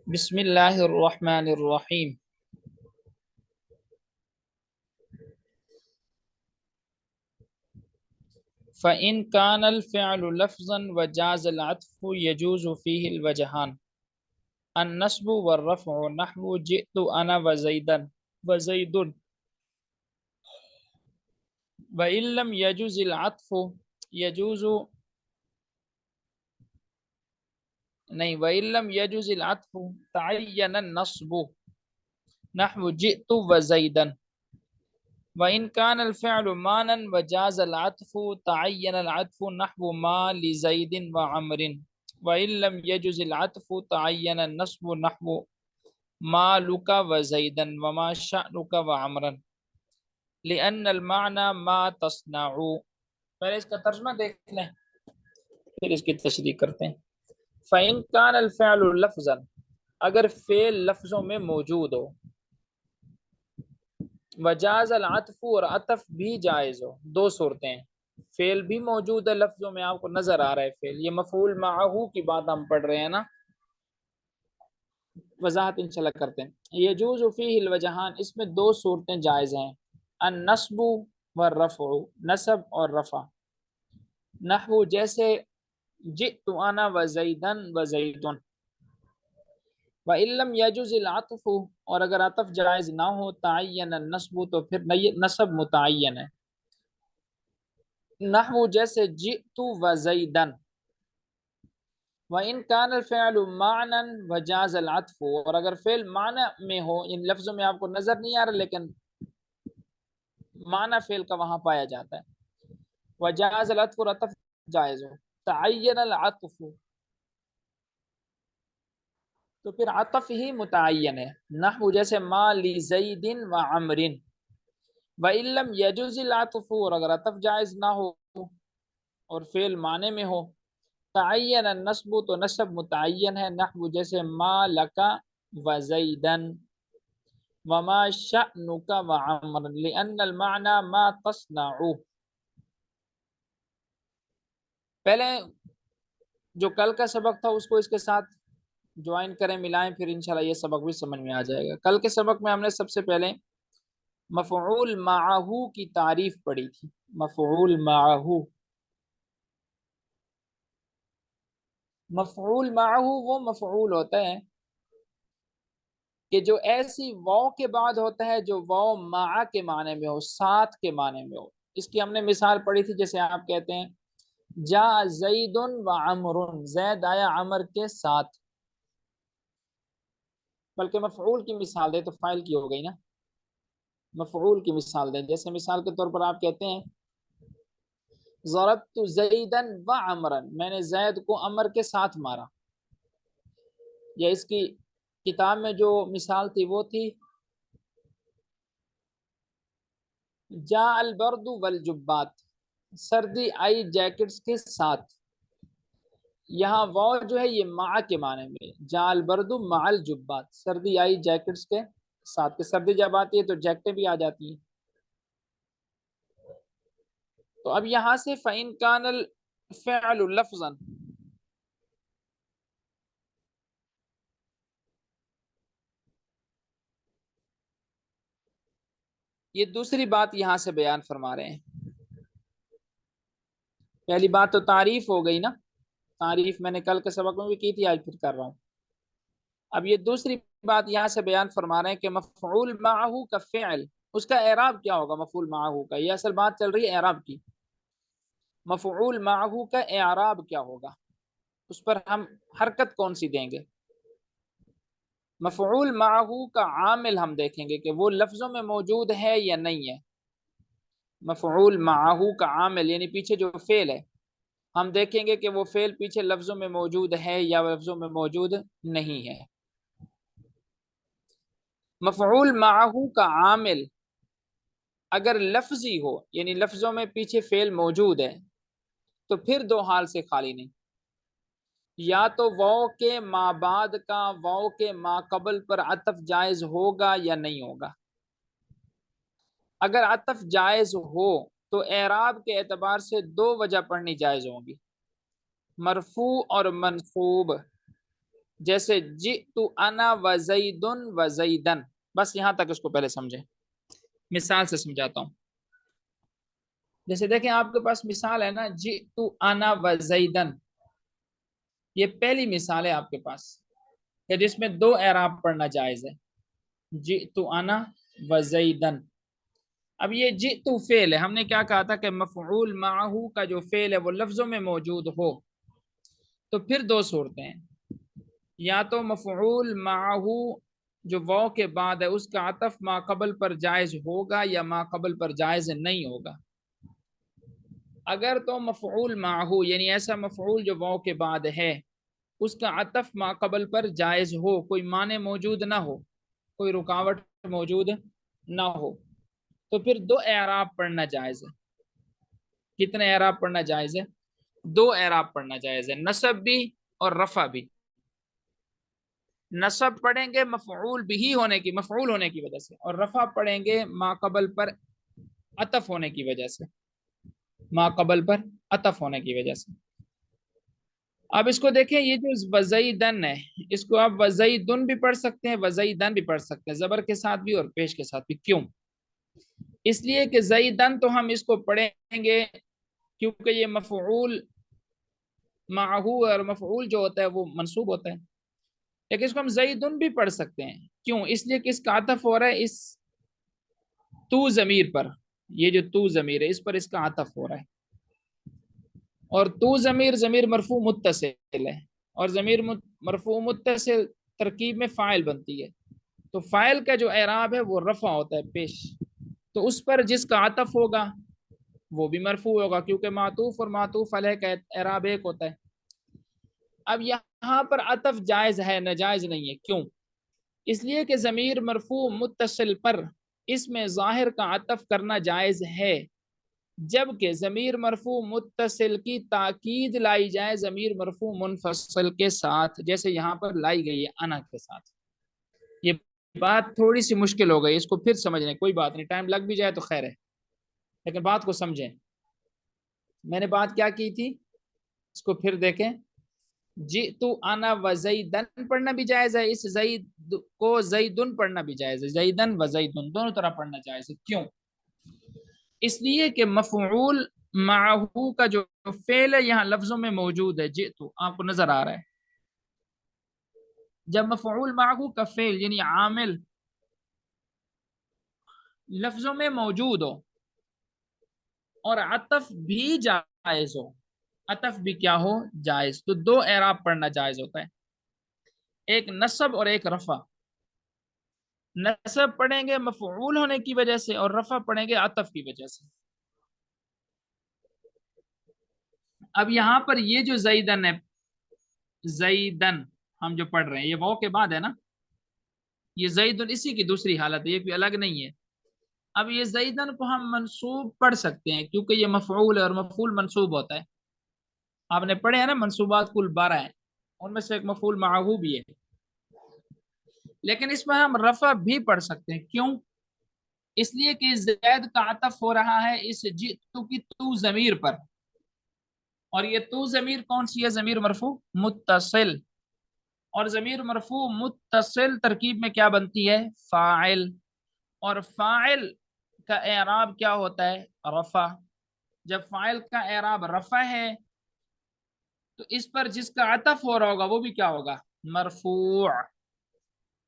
بسم اللہ الرحمن الرحیم۔ فَإِنْ كَانَ الْفِعْلُ لَفْظًا وَجَازَ الْعَطْفُ يَجُوزُ فِيهِ الْوَجْهَانِ النَّصْبُ وَالرَّفْعُ نَحْوُ جِئْتُ أَنَا وَزَيْدٌ وَإِنْ لَمْ يَجُزِ الْعَطْفُ يَجُوزُ وَإِنْ لَمْ يَجُزِ الْعَطْفُ تَعَيَّنَ النَّصْبُ نَحْوُ جِئْتُ وَزَيْدًا وَإِنْ كَانَ الْفِعْلُ مَانًا وَجَازَ الْعَطْفُ تَعَيَّنَ الْعَطْفُ نَحْوُ مَا لِزَيْدٍ وَعَمْرٍ وَإِنْ لَمْ يَجُزِ الْعَطْفُ تَعَيَّنَ النَّصْبُ نَحْوُ مَا لُكَ وَزَيْدًا وَمَا شَأْنُكَ وَعَمْرًا لِأَنَّ الْمَعْنَى مَا تَصْنَعُ۔ پہلے اس کا ترجمہ دیکھ لیں پھر اس کی تشریح کرتے ہیں۔ فَإِنْ كَانَ الْفِعْلُ لَفْظًا، اگر فعل لفظوں میں موجود ہو، وجاز العطف اور عطف بھی جائز ہو، دو صورتیں ہیں، فعل بھی موجود ہے لفظوں میں، آپ کو نظر آ رہا ہے فعل، یہ مفعول معہو کی بات ہم پڑھ رہے ہیں نا، وضاحت انشاءاللہ کرتے ہیں۔ یجوز فیہ الوجہان، اس میں دو صورتیں جائز ہیں، النصب والرفع، نصب اور رفع، نحو جیسے جئت انا وزیدن وزیدن، وَإِن لَّمْ يَجُزِ الْعَطْفُ، اور اگر عطف جائز نہ ہو، تعین النصب، تو پھر نصب متعین ہے، نحو جیسے جئت وزیدن، وَإِن كَانَ الْفِعْلُ مَعْنًا وَجَازَ الْعَطْفُ، اور اگر فعل معنی میں ہو، ان لفظوں میں آپ کو نظر نہیں آ رہا لیکن معنی فعل کا وہاں پایا جاتا ہے، وَجَازَ الْعَطْفُ، اور عطف جائز ہو، تعین العطف، تو پھر عطف ہی متعین ہے، نحو جیسے ما لزید وعمر، وَإِن لَّمْ يَجُزِ الْعَطْفُ، اور اگر عطف جائز نہ ہو اور فعل معنی میں ہو، تعین النصب، تو نصب متعین ہے، نحو جیسے ما لک وزیدن وما شأنک وعمر لأن المعنى ما تصنع۔ پہلے جو کل کا سبق تھا اس کو اس کے ساتھ جوائن کریں، ملائیں، پھر انشاءاللہ یہ سبق بھی سمجھ میں آ جائے گا۔ کل کے سبق میں ہم نے سب سے پہلے مفعول معہو کی تعریف پڑھی تھی۔ مفعول معہو، مفعول معہو وہ مفعول ہوتا ہے کہ جو ایسی واو کے بعد ہوتا ہے جو واو مع کے معنی میں ہو، ساتھ کے معنی میں ہو۔ اس کی ہم نے مثال پڑھی تھی، جیسے آپ کہتے ہیں جا زید و عمر، زید آیا عمر کے ساتھ، بلکہ مفعول کی مثال دے تو فاعل کی ہو گئی نا، مفعول کی مثال دیں، جیسے مثال کے طور پر آپ کہتے ہیں ضربت زیدا و عمرا، میں نے زید کو عمر کے ساتھ مارا، یا اس کی کتاب میں جو مثال تھی وہ تھی جاء البرد والجبات، سردی آئی جیکٹس کے ساتھ، یہاں واو جو ہے یہ مع کے معنی میں، جاء البرد مع الجبات، سردی آئی جیکٹس کے ساتھ، کہ سردی جب آتی ہے تو جیکٹیں بھی آ جاتی ہیں۔ تو اب یہاں سے فَإِن كَانَ الْفِعْلُ لَفْظًا، یہ دوسری بات یہاں سے بیان فرما رہے ہیں۔ پہلی بات تو تعریف ہو گئی نا، تعریف میں نے کل کے سبق میں بھی کی تھی، آج پھر کر رہا ہوں۔ اب یہ دوسری بات یہاں سے بیان فرما رہے ہیں کہ مفعول معہو کا فعل، اس کا اعراب کیا ہوگا، مفعول معہو کا، یہ اصل بات چل رہی ہے اعراب کی، مفعول معہو کا اعراب کیا ہوگا، اس پر ہم حرکت کون سی دیں گے۔ مفعول معہو کا عامل ہم دیکھیں گے کہ وہ لفظوں میں موجود ہے یا نہیں ہے، مفعول معہو کا عامل یعنی پیچھے جو فعل ہے، ہم دیکھیں گے کہ وہ فعل پیچھے لفظوں میں موجود ہے یا لفظوں میں موجود نہیں ہے۔ مفعول معہو کا عامل اگر لفظی ہو، یعنی لفظوں میں پیچھے فعل موجود ہے، تو پھر دو حال سے خالی نہیں، یا تو واو کے ما بعد کا واو کے ما قبل پر عطف جائز ہوگا یا نہیں ہوگا۔ اگر عطف جائز ہو تو اعراب کے اعتبار سے دو وجہ پڑھنی جائز ہوں گی، مرفوع اور منصوب۔ جیسے جئت انا و زیدن و زیدن، بس یہاں تک اس کو پہلے سمجھیں، مثال سے سمجھاتا ہوں۔ جیسے دیکھیں آپ کے پاس مثال ہے نا، جئت انا و زیدن، یہ پہلی مثال ہے آپ کے پاس کہ جس میں دو اعراب پڑھنا جائز ہے، جئت انا و زیدن۔ اب یہ جئت فعل ہے، ہم نے کیا کہا تھا کہ مفعول معہ کا جو فعل ہے وہ لفظوں میں موجود ہو تو پھر دو صورتیں ہیں، یا تو مفعول معہ جو واو کے بعد ہے اس کا عطف ما قبل پر جائز ہوگا یا ما قبل پر جائز نہیں ہوگا۔ اگر تو مفعول معہ یعنی ایسا مفعول جو واو کے بعد ہے اس کا عطف ما قبل پر جائز ہو، کوئی معنی موجود نہ ہو، کوئی رکاوٹ موجود نہ ہو، تو پھر دو اعراب پڑھنا جائز ہے۔ کتنے اعراب پڑھنا جائز ہے؟ دو اعراب پڑھنا جائز ہے، نصب بھی اور رفع بھی۔ نصب پڑھیں گے مفعول بھی مفعول ہونے کی وجہ سے، اور رفع پڑھیں گے ما قبل پر عطف ہونے کی وجہ سے، ما قبل پر عطف ہونے کی وجہ سے۔ اب اس کو دیکھیں، یہ جو وزیدن ہے اس کو آپ وزیدن بھی پڑھ سکتے ہیں، وزیدن بھی پڑھ سکتے ہیں، زبر کے ساتھ بھی اور پیش کے ساتھ بھی۔ کیوں؟ اس لیے کہ زیدن تو ہم اس کو پڑھیں گے کیونکہ یہ مفعول معہو اور مفعول جو ہوتا ہے وہ منصوب ہوتا ہے، لیکن اس کو ہم زیدن بھی پڑھ سکتے ہیں۔ کیوں؟ اس لیے کہ اس کا عطف ہو رہا ہے اس تو ضمیر پر، یہ جو تو ضمیر ہے اس پر اس کا عطف ہو رہا ہے، اور تو ضمیر مرفوع متصل ہے، اور ضمیر مرفوع متصل ترکیب میں فاعل بنتی ہے، تو فاعل کا جو اعراب ہے وہ رفع ہوتا ہے پیش، تو اس پر جس کا عطف ہوگا وہ بھی مرفوع ہوگا، کیونکہ معطوف اور معطوف علیہ کا اعراب ایک ہوتا ہے۔ اب یہاں پر عطف جائز ہے، ناجائز نہیں ہے۔ کیوں؟ اس لیے کہ ضمیر مرفوع متصل پر اس میں ظاہر کا عطف کرنا جائز ہے، جبکہ ضمیر مرفوع متصل کی تاکید لائی جائے ضمیر مرفوع منفصل کے ساتھ، جیسے یہاں پر لائی گئی ہے انا کے ساتھ۔ یہ بات تھوڑی سی مشکل ہو گئی، اس کو پھر سمجھ لیں، کوئی بات نہیں، ٹائم لگ بھی جائے تو خیر ہے، لیکن بات کو سمجھیں۔ میں نے بات کیا کی تھی اس کو پھر دیکھیں، جئت انا و زیدن پڑھنا بھی جائز ہے، اس زید کو زیدن پڑھنا بھی جائز ہے، زیدن و زیدن دونوں طرح پڑھنا جائز ہے۔ کیوں؟ اس لیے کہ مفعول معہو کا جو فعل ہے یہاں لفظوں میں موجود ہے، جئت آپ کو نظر آ رہا ہے۔ جب مفعول معہو کا فعل یعنی عامل لفظوں میں موجود ہو اور عطف بھی جائز ہو، عطف بھی کیا ہو؟ جائز، تو دو اعراب پڑھنا جائز ہوتا ہے، ایک نصب اور ایک رفع۔ نصب پڑھیں گے مفعول ہونے کی وجہ سے اور رفع پڑھیں گے عطف کی وجہ سے۔ اب یہاں پر یہ جو زیدن ہے، زیدن ہم جو پڑھ رہے ہیں یہ واو کے بعد ہے نا، یہ زیدن اسی کی دوسری حالت ہے، یہ کوئی الگ نہیں ہے۔ اب یہ زیدن کو ہم منصوب پڑھ سکتے ہیں کیونکہ یہ مفعول ہے اور مفعول منصوب ہوتا ہے، آپ نے پڑھے ہیں نا منصوبات کل 12 ہیں، ان میں سے ایک مفعول معہو بھی ہے، لیکن اس میں ہم رفع بھی پڑھ سکتے ہیں۔ کیوں؟ اس لیے کہ زید کا عطف ہو رہا ہے اس جئت کی تو ضمیر پر، اور یہ تو ضمیر کون سی ہے؟ ضمیر مرفوع متصل، اور ضمیر مرفوع متصل ترکیب میں کیا بنتی ہے؟ فاعل، اور فاعل کا اعراب کیا ہوتا ہے؟ رفع۔ جب فاعل کا اعراب رفع ہے تو اس پر جس کا عطف ہو رہا ہوگا وہ بھی کیا ہوگا؟ مرفوع۔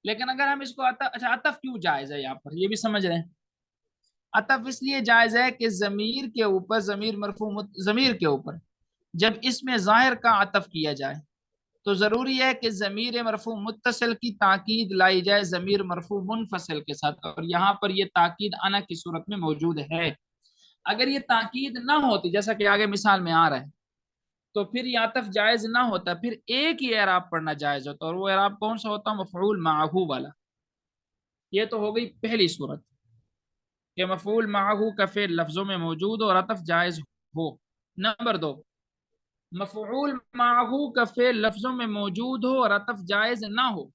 لیکن اگر ہم اس کو اچھا عطف کیوں جائز ہے یہاں پر یہ بھی سمجھ رہے ہیں؟ عطف اس لیے جائز ہے کہ ضمیر کے اوپر، ضمیر مرفوع ضمیر کے اوپر جب اس میں ظاہر کا عطف کیا جائے تو ضروری ہے کہ ضمیر مرفوع متصل کی تاکید لائی جائے ضمیر مرفوع منفصل کے ساتھ، اور یہاں پر یہ تاکید انا کی صورت میں موجود ہے۔ اگر یہ تاکید نہ ہوتی جیسا کہ آگے مثال میں آ رہا ہے تو پھر یہ عطف جائز نہ ہوتا، پھر ایک ہی اعراب پڑھنا جائز ہوتا، اور وہ اعراب کون سا ہوتا؟ مفعول معہو والا۔ یہ تو ہو گئی پہلی صورت کہ مفعول معہو کا فعل لفظوں میں موجود اور عطف جائز ہو۔ نمبر 2، مفعول معہو کا فعل لفظوں میں موجود ہو اور عطف جائز نہ ہو،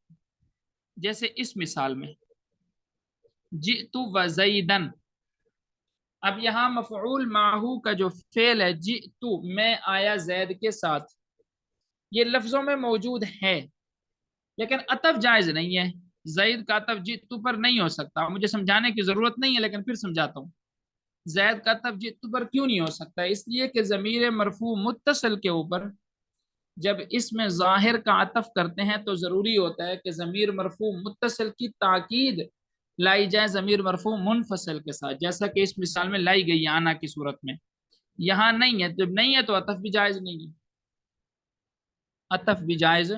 جیسے اس مثال میں جئت و زیدن۔ اب یہاں مفعول معہو کا جو فعل ہے جئت، میں آیا زید کے ساتھ، یہ لفظوں میں موجود ہے لیکن عطف جائز نہیں ہے، زید کا عطف جئت پر نہیں ہو سکتا، مجھے سمجھانے کی ضرورت نہیں ہے لیکن پھر سمجھاتا ہوں۔ زید کا عطف جئت پر کیوں نہیں ہو سکتا؟ اس لیے کہ ضمیر مرفوع متصل کے اوپر جب اس میں ظاہر کا عطف کرتے ہیں تو ضروری ہوتا ہے کہ ضمیر مرفوع متصل کی تاکید لائی جائے ضمیر مرفوع منفصل کے ساتھ، جیسا کہ اس مثال میں لائی گئی آنا کی صورت میں۔ یہاں نہیں ہے، جب نہیں ہے تو عطف بھی جائز نہیں ہے، عطف بھی جائز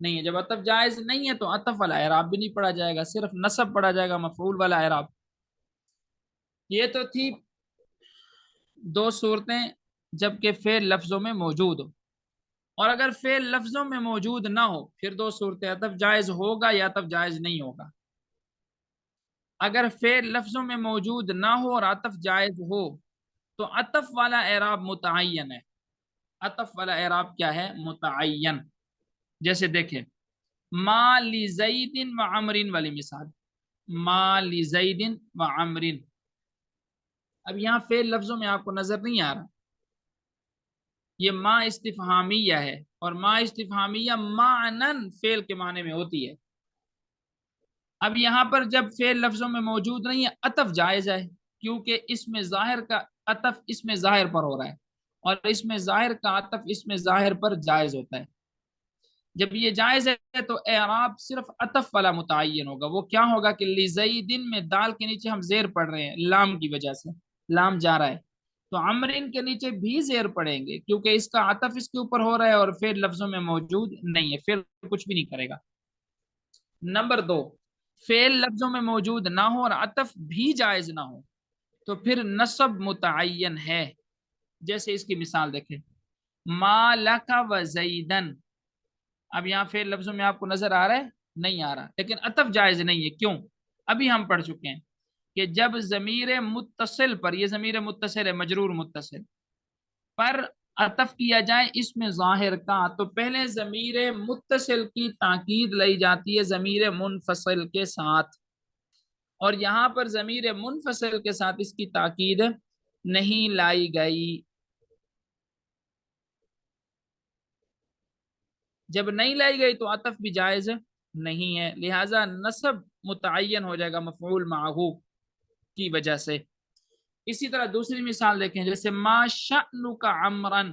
نہیں ہے۔ جب عطف جائز نہیں ہے تو عطف والا اعراب بھی نہیں پڑھا جائے گا، صرف نصب پڑھا جائے گا، مفعول والا اعراب۔ یہ تو تھی دو صورتیں جبکہ فعل لفظوں میں موجود ہو، اور اگر فعل لفظوں میں موجود نہ ہو پھر دو صورتیں، عطف جائز ہوگا یا عطف جائز نہیں ہوگا۔ اگر فعل لفظوں میں موجود نہ ہو اور عطف جائز ہو تو عطف والا اعراب متعین ہے۔ عطف والا اعراب کیا ہے؟ متعین۔ جیسے دیکھیں ما لزید و عمر والی مثال، ما لزید و عمر، اب یہاں فعل لفظوں میں آپ کو نظر نہیں آ رہا، یہ ما استفہامیہ ہے، اور ما استفہامیہ معنن فعل کے معنی میں ہوتی ہے۔ اب یہاں پر جب فعل لفظوں میں موجود نہیں ہے عطف جائز ہے، کیونکہ اس میں ظاہر کا عطف اس میں ظاہر پر ہو رہا ہے، اور اس میں ظاہر کا عطف اس میں ظاہر پر جائز ہوتا ہے۔ جب یہ جائز ہے تو اعراب صرف عطف والا متعین ہوگا۔ وہ کیا ہوگا کہ لزیدن میں دال کے نیچے ہم زیر پڑھ رہے ہیں لام کی وجہ سے، لام جا رہا ہے، تو عمرین کے نیچے بھی زیر پڑیں گے کیونکہ اس کا عطف اس کے اوپر ہو رہا ہے اور فعل لفظوں میں موجود نہیں ہے، فعل کچھ بھی نہیں کرے گا۔ نمبر دو، فعل لفظوں میں موجود نہ ہو اور عطف بھی جائز نہ ہو تو پھر نصب متعین ہے۔ جیسے اس کی مثال دیکھیں ما لک و زیدن، اب یہاں فعل لفظوں میں آپ کو نظر آ رہا ہے؟ نہیں آ رہا، لیکن عطف جائز نہیں ہے۔ کیوں؟ ابھی ہم پڑھ چکے ہیں کہ جب ضمیر متصل پر، یہ ضمیر متصل ہے مجرور متصل پر عطف کیا جائے اس میں ظاہر کا، تو پہلے ضمیر متصل کی تاکید لائی جاتی ہے ضمیر منفصل کے ساتھ، اور یہاں پر ضمیر منفصل کے ساتھ اس کی تاکید نہیں لائی گئی۔ جب نہیں لائی گئی تو عطف بھی جائز نہیں ہے، لہذا نصب متعین ہو جائے گا مفعول معہو کی وجہ سے۔ اسی طرح دوسری مثال دیکھیں، جیسے ما شأنک عمرن،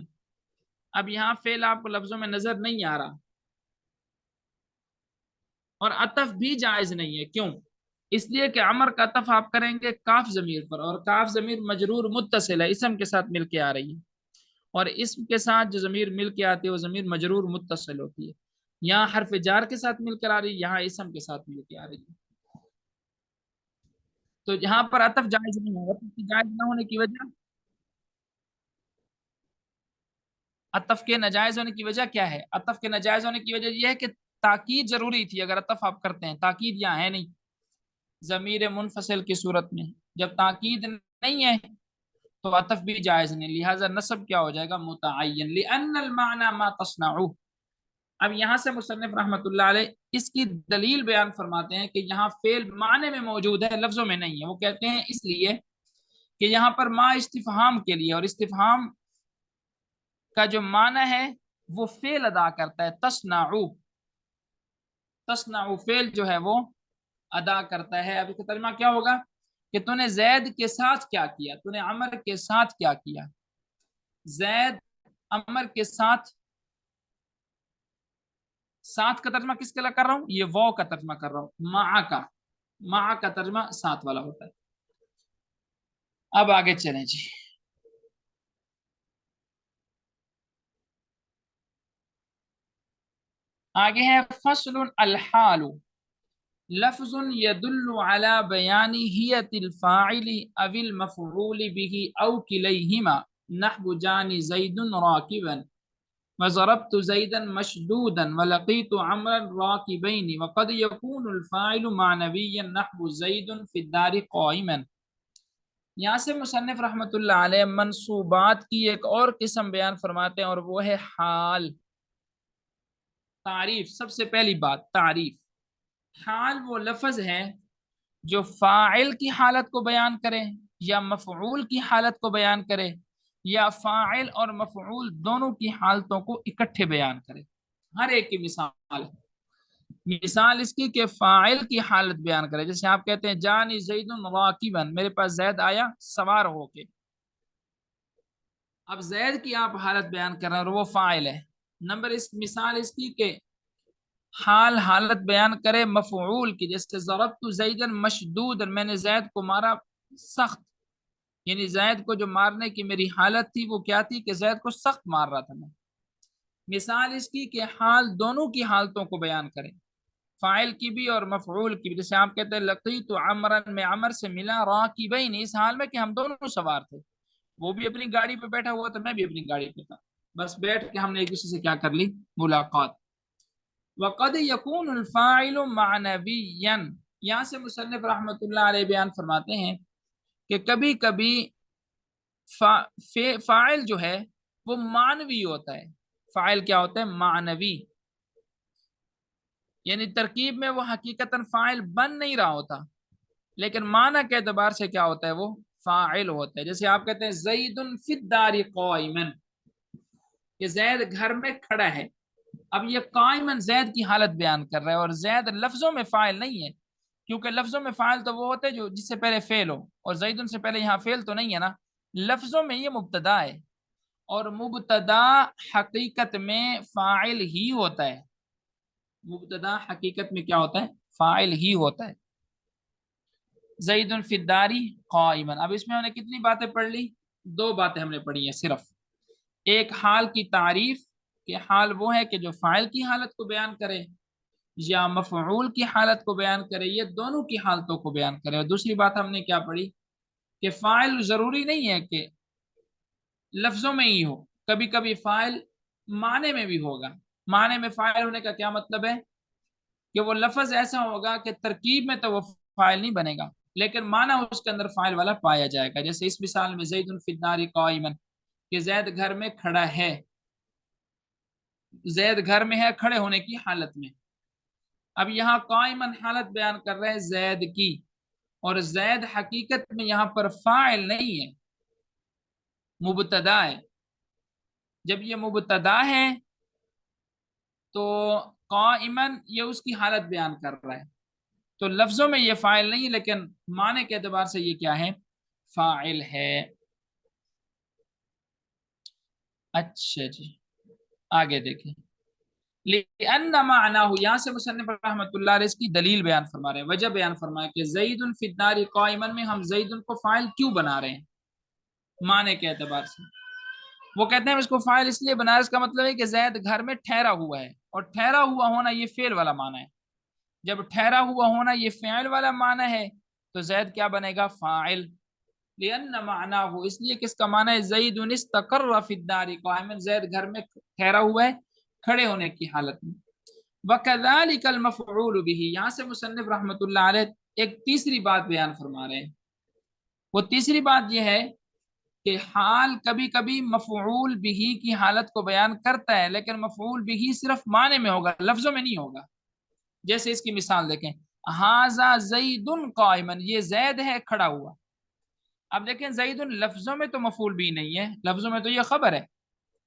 اب یہاں فعل آپ کو لفظوں میں نظر نہیں آ رہا اور عطف بھی جائز نہیں ہے۔ کیوں؟ اس لیے کہ عمر کا عطف آپ کریں گے کاف ضمیر پر، اور کاف ضمیر مجرور متصل ہے، اسم کے ساتھ مل کے آ رہی ہے، اور اسم کے ساتھ جو ضمیر مل کے آتی ہے وہ ضمیر مجرور متصل ہوتی ہے۔ یہاں حرف جار کے ساتھ مل کر آ رہی ہے، یہاں اسم کے ساتھ مل کے آ رہی ہے، تو یہاں پر عطف جائز نہیں ہے۔ عطف جائز نہ ہونے کی وجہ، عطف کے ناجائز ہونے کی وجہ کیا ہے؟ عطف کے ناجائز ہونے کی وجہ یہ ہے کہ تاکید ضروری تھی، اگر عطف آپ کرتے ہیں، تاکید یہاں ہے نہیں ضمیر منفصل کی صورت میں، جب تاکید نہیں ہے تو عطف بھی جائز نہیں، لہذا نصب کیا ہو جائے گا؟ متعین، لأن المعنى ما تصنعوه۔ اب یہاں سے مصنف رحمت اللہ علیہ اس کی دلیل بیان فرماتے ہیں کہ یہاں فعل معنی میں موجود ہے لفظوں میں نہیں ہے۔ وہ کہتے ہیں اس لیے کہ یہاں پر ما استفہام کے لیے، اور استفہام کا جو معنی ہے وہ فعل ادا کرتا ہے، تصنعو، تصنعو فعل جو ہے وہ ادا کرتا ہے۔ اب اس کا ترجمہ کیا ہوگا کہ تو نے زید کے ساتھ کیا کیا، تو نے عمر کے ساتھ کیا کیا، زید عمر کے ساتھ، ساتھ کا ترجمہ کس کے لیے کر رہا ہوں؟ یہ وہ کا ترجمہ کر رہا ہوں، مع کا، مع کا ترجمہ ساتھ والا ہوتا ہے۔ اب آگے چلیں جی، آگے ہے فصل الحال لفظ يدل على بيان هيئة الفاعل أو المفعول به أو كليهما، نحو جاني زيد راكبا وضربت زيدا مشدودا ولقيت عمرا راكبين، وقد يكون الفاعل معنويا نحو زيد في الدار قائما۔ یہاں سے مصنف رحمت اللہ علیہ منصوبات کی ایک اور قسم بیان فرماتے ہیں، اور وہ ہے حال، تعریف۔ سب سے پہلی بات تعریف، حال وہ لفظ ہے جو فاعل کی حالت کو بیان کرے یا مفعول کی حالت کو بیان کرے، یا فاعل اور مفعول دونوں کی حالتوں کو اکٹھے بیان کرے۔ ہر ایک کی مثال ہے، مثال اس کی کہ فاعل کی حالت بیان کرے، جیسے آپ کہتے ہیں جانی زید راکبن، میرے پاس زید آیا سوار ہو کے، اب زید کی آپ حالت بیان کر رہے ہیں اور وہ فاعل ہے۔ نمبر اس مثال اس کی کہ حالت بیان کرے مفعول کی، جیسے ضربت زیدن مشدودا، میں نے زید کو مارا سخت، یعنی زید کو جو مارنے کی میری حالت تھی وہ کیا تھی کہ زید کو سخت مار رہا تھا میں۔ مثال اس کی کہ حال دونوں کی حالتوں کو بیان کریں، فاعل کی بھی اور مفعول کی بھی، جیسے آپ کہتے ہیں لقیت عمرا، میں عمر سے ملا راکبین، اس حال میں کہ ہم دونوں سوار تھے، وہ بھی اپنی گاڑی پہ بیٹھا ہوا تھا میں بھی اپنی گاڑی پہ تھا، بس بیٹھ کے ہم نے ایک دوسرے سے کیا کر لی، ملاقات۔ وقد يكون الفاعل معنويا، یہاں سے مصنف رحمۃ اللہ علیہ بیان فرماتے ہیں کہ کبھی کبھی فاعل جو ہے وہ معنوی ہوتا ہے۔ فاعل کیا ہوتا ہے؟ معنوی، یعنی ترکیب میں وہ حقیقتاً فاعل بن نہیں رہا ہوتا، لیکن معنی کے اعتبار سے کیا ہوتا ہے؟ وہ فاعل ہوتا ہے۔ جیسے آپ کہتے ہیں زید فی الدار قائما، کہ زید گھر میں کھڑا ہے، اب یہ قائمن زید کی حالت بیان کر رہا ہے، اور زید لفظوں میں فاعل نہیں ہے، کیونکہ لفظوں میں فاعل تو وہ ہوتے ہیں جو جس سے پہلے فعل ہو، اور زید سے پہلے یہاں فعل تو نہیں ہے نا، لفظوں میں یہ مبتدا ہے، اور مبتدا حقیقت میں فاعل ہی ہوتا ہے، مبتدا حقیقت میں کیا ہوتا ہے؟ فاعل ہی ہوتا ہے۔ زید فی الدار قائما، اب اس میں ہم نے کتنی باتیں پڑھ لی؟ 2 باتیں ہم نے پڑھی ہیں صرف، ایک حال کی تعریف کہ حال وہ ہے کہ جو فاعل کی حالت کو بیان کرے یا مفعول کی حالت کو بیان کرے، یہ دونوں کی حالتوں کو بیان کرے، اور دوسری بات ہم نے کیا پڑھی کہ فاعل ضروری نہیں ہے کہ لفظوں میں ہی ہو، کبھی کبھی فاعل معنی میں بھی ہوگا۔ معنی میں فاعل ہونے کا کیا مطلب ہے؟ کہ وہ لفظ ایسا ہوگا کہ ترکیب میں تو وہ فاعل نہیں بنے گا، لیکن معنی اس کے اندر فاعل والا پایا جائے گا، جیسے اس مثال میں زید فی الدار قائما، کہ زید گھر میں کھڑا ہے، زید گھر میں ہے کھڑے ہونے کی حالت میں۔ اب یہاں قائمن حالت بیان کر رہے ہیں زید کی، اور زید حقیقت میں یہاں پر فاعل نہیں ہے، مبتدا ہے۔ جب یہ مبتدا ہے تو قائمن یہ اس کی حالت بیان کر رہا ہے، تو لفظوں میں یہ فاعل نہیں، لیکن معنی کے اعتبار سے یہ کیا ہے؟ فاعل ہے۔ اچھا جی، آگے دیکھیں، لأن معناه، یہاں سے مصنف رحمۃ اللہ علیہ اس کی دلیل بیان فرما رہے ہیں، وجہ بیان فرمایا کہ زید فی الدار قائما میں ہم زید کو فاعل کیوں بنا رہے ہیں معنی کے اعتبار سے؟ وہ کہتے ہیں اس کو فاعل اس لیے بنا رہے، اس کا مطلب ہے کہ زید گھر میں ٹھہرا ہوا ہے، اور ٹھہرا ہوا ہونا یہ فعل والا معنی ہے، جب ٹھہرا ہوا ہونا یہ فعل والا معنی ہے تو زید کیا بنے گا؟ فاعل۔ لأن معناه، اس لیے کس کا معنی ہے؟ زید استقر فی الدار قائما، زید گھر میں ٹھہرا ہوا ہے کھڑے ہونے کی حالت میں۔ وَكَذَلِكَ الْمَفْعُولُ بِهِ، یہاں سے مصنف رحمۃ اللہ علیہ ایک تیسری بات بیان فرما رہے ہیں، وہ تیسری بات یہ ہے کہ حال کبھی کبھی مفعول بھی کی حالت کو بیان کرتا ہے، لیکن مفعول بھی صرف معنی میں ہوگا، لفظوں میں نہیں ہوگا۔ جیسے اس کی مثال دیکھیں، ھذا زید قائما، یہ زید ہے کھڑا ہوا۔ اب دیکھیں زید لفظوں میں تو مفعول بھی نہیں ہے، لفظوں میں تو یہ خبر ہے،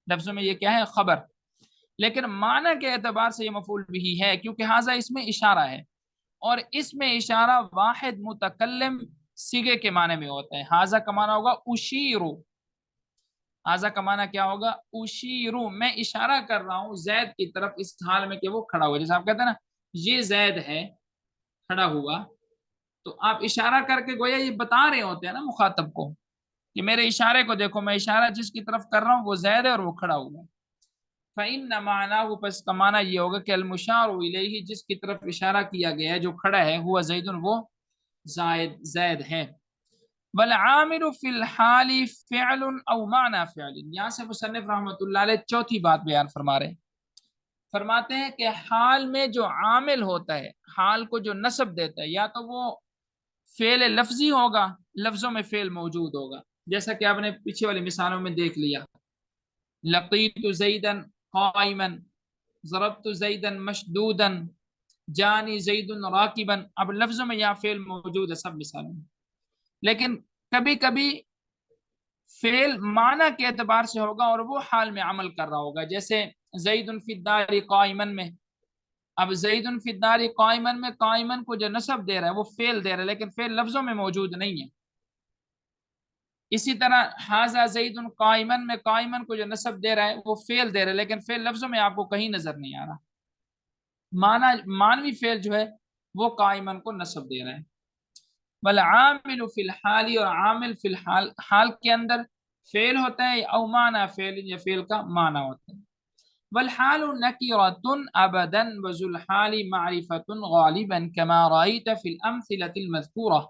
لفظوں میں یہ کیا ہے؟ خبر، لیکن معنی کے اعتبار سے یہ مفعول بھی ہے، کیونکہ ھذا اس میں اشارہ ہے، اور اس میں اشارہ واحد متکلم صیغے کے معنی میں ہوتا ہے۔ ھذا کا معنی ہوگا اشیرو، ھذا کا معنی کیا ہوگا؟ اشیرو، میں اشارہ کر رہا ہوں زید کی طرف اس حال میں کہ وہ کھڑا ہوا، جیسے آپ کہتے ہیں نا یہ زید ہے کھڑا ہوا، تو آپ اشارہ کر کے گویا یہ بتا رہے ہوتے ہیں نا مخاطب کو کہ میرے اشارے کو دیکھو، میں اشارہ جس کی طرف کر رہا ہوں وہ زید ہے اور وہ کھڑا ہوا ہے۔ فَإِنَّ مَعْنَاهُ، پس کا معنی یہ ہوگا کہ المشار الیہ، جس کی طرف اشارہ کیا گیا ہے جو کھڑا ہے، ہوا زید، وہ زید ہے۔ والعامل فی الحال فعل او معنی فعل، یہاں سے مصنف رحمۃ اللہ علیہ چوتھی بات بیان فرما رہے ہیں، فرماتے ہیں کہ حال میں جو عامل ہوتا ہے، حال کو جو نصب دیتا ہے، یا تو وہ فعل لفظی ہوگا، لفظوں میں فعل موجود ہوگا، جیسا کہ آپ نے پیچھے والی مثالوں میں دیکھ لیا، لقیت زیدا قائما، ضربت زیدا مشدودا، جانی زید راکبا، اب لفظوں میں یہاں فعل موجود ہے سب مثالوں میں، لیکن کبھی کبھی فعل معنی کے اعتبار سے ہوگا اور وہ حال میں عمل کر رہا ہوگا، جیسے زید فی الدار قائما میں اب زیدن فی الدار قائمن میں قائمن کو جو نصب دے رہا ہے وہ فعل دے رہا ہے، لیکن فعل لفظوں میں موجود نہیں ہے۔ اسی طرح حاذا زیدن قائمن میں قائمن کو جو نصب دے رہا ہے وہ فعل دے رہا ہے، لیکن فعل لفظوں میں آپ کو کہیں نظر نہیں آ رہا۔ مانوی فعل جو ہے وہ قائمن کو نصب دے رہا ہے۔ والعامل فی الحال، اور عامل فی الحال حال کے اندر فعل ہوتا ہے، او معنی فعل یا فعل کا معنی ہوتا ہے۔ والحال نکرۃ ابدا وذو الحال معرفۃ غالبا كما رأيت في الامثلة المذکورہ۔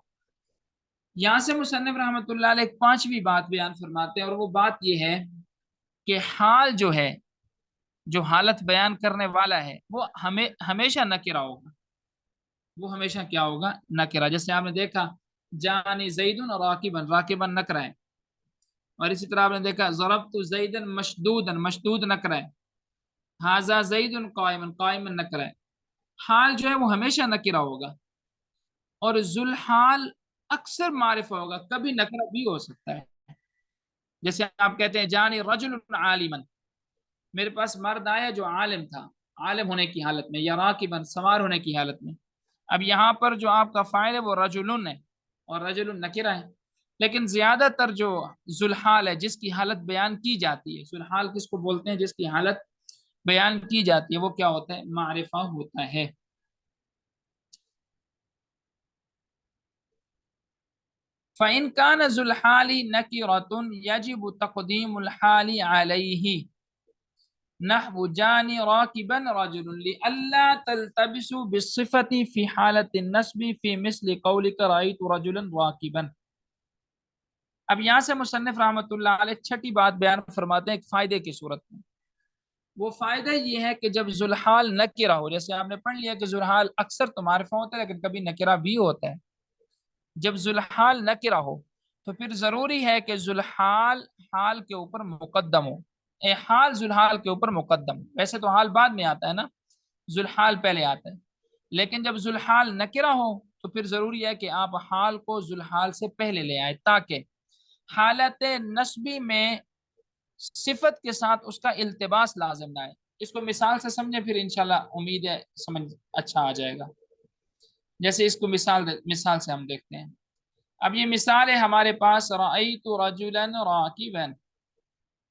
یہاں سے مصنف رحمۃ اللہ علیہ ایک پانچویں بات بیان فرماتے ہیں، اور وہ بات یہ ہے کہ حال جو ہے، جو حالت بیان کرنے والا ہے، وہ ہمیشہ نکرہ ہوگا۔ وہ ہمیشہ کیا ہوگا؟ نکرہ۔ جیسے آپ نے دیکھا جانی زیدن راکبا، راکبا نکرہ ہے، اور اسی طرح آپ نے دیکھا ضربت زیدن مشدودا، مشدود نکرہ ہے، ھذا زیدن قائما، قائما نکرہ ہے۔ حال جو ہے وہ ہمیشہ نکرہ ہوگا، اور ذوالحال اکثر معرفہ ہوگا، کبھی نکرہ بھی ہو سکتا ہے۔ جیسے آپ کہتے ہیں جانی رجل عالما، میرے پاس مرد آیا جو عالم تھا، عالم ہونے کی حالت میں، یا راکبا سوار ہونے کی حالت میں۔ اب یہاں پر جو آپ کا فاعل ہے وہ رجلن ہے، اور رجل نکرہ ہے، لیکن زیادہ تر جو ذوالحال ہے جس کی حالت بیان کی جاتی ہے، ذوالحال کس کو بولتے ہیں؟ جس کی حالت بیان کی جاتی ہے، وہ کیا ہوتا ہے؟ معرفہ ہوتا ہے۔ فَإِنْ كَانَ ذُو الْحَالِ نَكِرَةٌ يَجِبُ تَقْدِيمُ الْحَالِ عَلَيْهِ نحو جانی راکبا رجل لئلا تلتبسوا بالصفة في حالة النصب في مثل قولك رأيت رجلا راکبا۔ اب یہاں سے مصنف رحمۃ اللہ علیہ چھٹی بات بیان فرماتے ہیں ایک فائدے کی صورت میں۔ وہ فائدہ یہ ہے کہ جب ذوالحال نکرہ ہو، جیسے آپ نے پڑھ لیا کہ ذوالحال اکثر تو معرفہ ہوتا ہے لیکن کبھی نکرہ بھی ہوتا ہے، جب ذوالحال نکرہ ہو تو پھر ضروری ہے کہ ذوالحال حال کے اوپر مقدم ہو، حال ذوالحال کے اوپر مقدم ہو۔ ویسے تو حال بعد میں آتا ہے نا، ذوالحال پہلے آتا ہے، لیکن جب ذوالحال نکرہ ہو تو پھر ضروری ہے کہ آپ حال کو ذوالحال سے پہلے لے آئیں، تاکہ حالت نسبی میں صفت کے ساتھ اس کا التباس لازم نہ آئے۔ اس کو مثال سے سمجھیں، پھر انشاءاللہ امید ہے سمجھ اچھا آ جائے گا۔ جیسے اس کو مثال سے ہم دیکھتے ہیں۔ اب یہ مثال ہے ہمارے پاس رأیت رجلا راکبا۔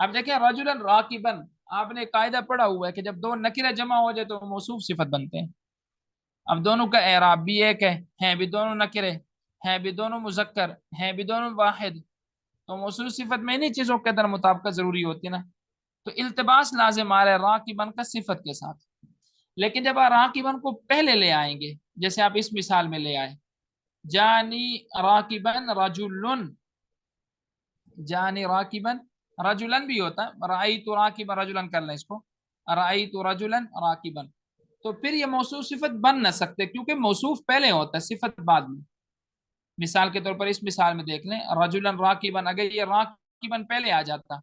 اب دیکھیں رجلا راکبا، آپ نے قاعدہ پڑھا ہوا ہے کہ جب دو نکرہ جمع ہو جائے تو موصوف صفت بنتے ہیں۔ اب دونوں کا اعراب بھی ایک ہے، ہیں بھی دونوں نکرے، ہیں بھی دونوں مذکر، ہیں بھی دونوں واحد، تو موصوف صفت میں انہی چیزوں کے اندر مطابقت ضروری ہوتی ہے نا، تو التباس لازم آ رہا ہے راکبا کا صفت کے ساتھ۔ لیکن جب آپ راکبا کو پہلے لے آئیں گے، جیسے آپ اس مثال میں لے آئے جانی راکبا رجل، جانی راکبا رجلن بھی ہوتا ہے، رأیت راکبا رجلن کر لیں اس کو، رأیت رجلا راکبا، تو پھر یہ موصوف صفت بن نہ سکتے کیونکہ موصوف پہلے ہوتا ہے، صفت بعد میں۔ مثال کے طور پر اس مثال میں دیکھ لیں رجلا راکبا، اگر یہ راکبا پہلے آ جاتا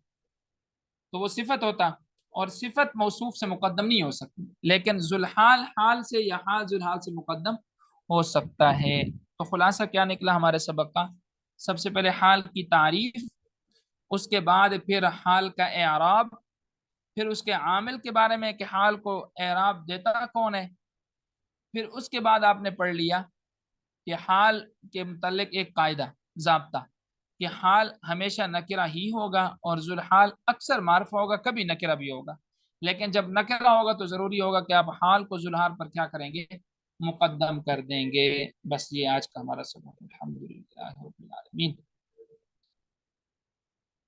تو وہ صفت ہوتا، اور صفت موصوف سے مقدم نہیں ہو سکتی، لیکن ذوالحال حال سے یا حال ذوالحال سے مقدم ہو سکتا ہے۔ تو خلاصہ کیا نکلا ہمارے سبق کا؟ سب سے پہلے حال کی تعریف، اس کے بعد پھر حال کا اعراب، پھر اس کے عامل کے بارے میں کہ حال کو اعراب دیتا کون ہے، پھر اس کے بعد آپ نے پڑھ لیا کہ حال کے متعلق ایک قاعدہ ضابطہ کہ حال ہمیشہ نکرہ ہی ہوگا، اور ذوالحال اکثر معرفہ ہوگا، کبھی نکرہ بھی ہوگا، لیکن جب نکرہ ہوگا تو ضروری ہوگا کہ آپ حال کو ذوالحال پر کیا کریں گے؟ مقدم کر دیں گے۔ بس یہ آج کا ہمارا سبق، الحمدللہ رب العالمین۔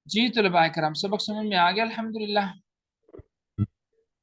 جی طلباء کرام، سبق سمجھ میں آ گیا الحمدللہ؟